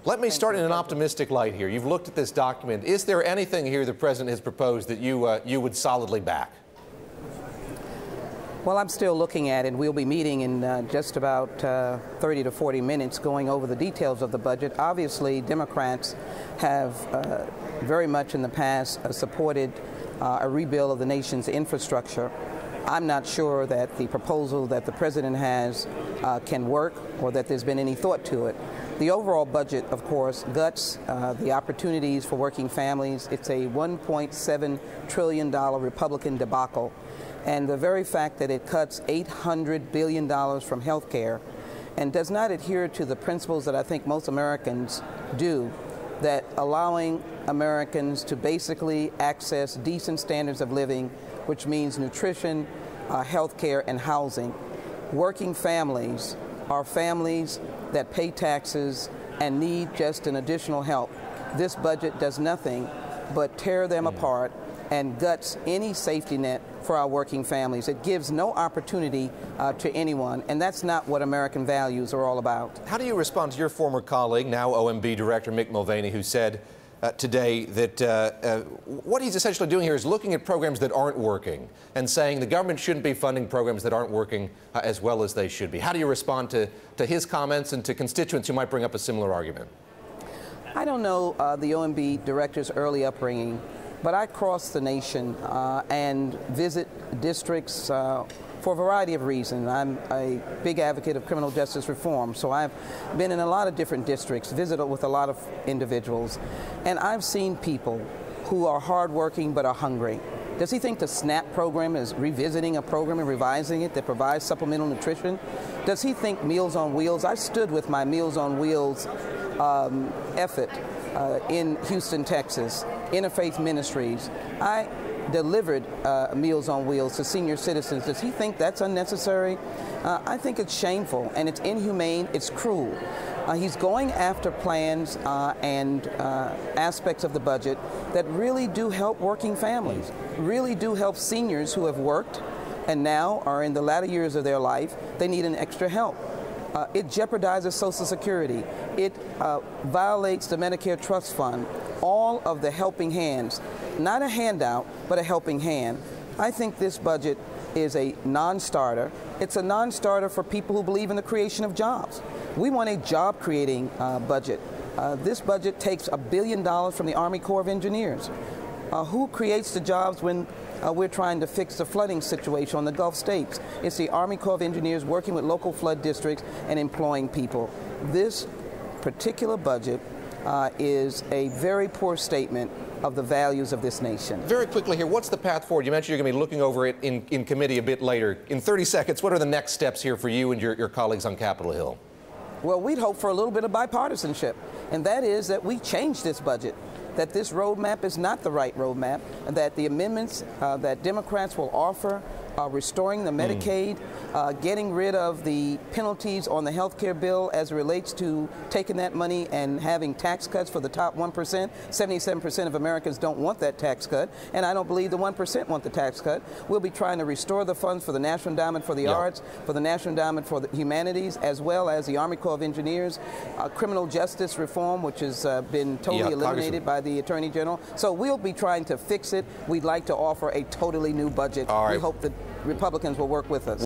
Let me start in an optimistic light here. You've looked at this document. Is there anything here the president has proposed that you would solidly back? Well, I'm still looking at it. We'll be meeting in just about 30 to 40 minutes going over the details of the budget. Obviously, Democrats have very much in the past supported a rebuild of the nation's infrastructure. I'm not sure that the proposal that the president has can work or that there's been any thought to it. The overall budget, of course, guts the opportunities for working families. It's a $1.7 trillion Republican debacle. And the very fact that it cuts $800 billion from health care and does not adhere to the principles that I think most Americans do, that allowing Americans to basically access decent standards of living, which means nutrition, health care, and housing. Working families are families that pay taxes and need just an additional help. This budget does nothing but tear them apart and guts any safety net for our working families. It gives no opportunity to anyone, and that's not what American values are all about. How do you respond to your former colleague, now OMB Director Mick Mulvaney, who said today that what he's essentially doing here is looking at programs that aren't working and saying the government shouldn't be funding programs that aren't working as well as they should be? How do you respond to his comments and to constituents who might bring up a similar argument? I don't know the OMB Director's early upbringing, but I cross the nation and visit districts for a variety of reasons. I'm a big advocate of criminal justice reform, so I've been in a lot of different districts, visited with a lot of individuals, and I've seen people who are hardworking but are hungry. Does he think the SNAP program is revisiting a program and revising it that provides supplemental nutrition? Does he think Meals on Wheels? I stood with my Meals on Wheels effort in Houston, Texas, Interfaith Ministries. I delivered Meals on Wheels to senior citizens. Does he think that's unnecessary? I think it's shameful, and it's inhumane, it's cruel. He's going after plans and aspects of the budget that really do help working families, really do help seniors who have worked and now are in the latter years of their life. They need an extra help. It jeopardizes Social Security. It violates the Medicare Trust Fund. All of the helping hands, not a handout, but a helping hand. I think this budget is a non-starter. It's a non-starter for people who believe in the creation of jobs. We want a job-creating budget. This budget takes $1 billion from the Army Corps of Engineers. Who creates the jobs when we're trying to fix the flooding situation on the Gulf states? It's the Army Corps of Engineers working with local flood districts and employing people. This particular budget is a very poor statement of the values of this nation. Very quickly here, what's the path forward? You mentioned you're going to be looking over it in committee a bit later. In 30 seconds, what are the next steps here for you and your colleagues on Capitol Hill? Well, we'd hope for a little bit of bipartisanship, and that is that we change this budget, that this roadmap is not the right roadmap, and that the amendments that Democrats will offer, restoring the Medicaid, getting rid of the penalties on the health care bill as it relates to taking that money and having tax cuts for the top 1%. 77% of Americans don't want that tax cut, and I don't believe the 1% want the tax cut. We'll be trying to restore the funds for the National Endowment for the Arts, for the National Endowment for the Humanities, as well as the Army Corps of Engineers, criminal justice reform, which has been totally eliminated by the Attorney General. So we'll be trying to fix it. We'd like to offer a totally new budget. All right. We hope that Republicans will work with us.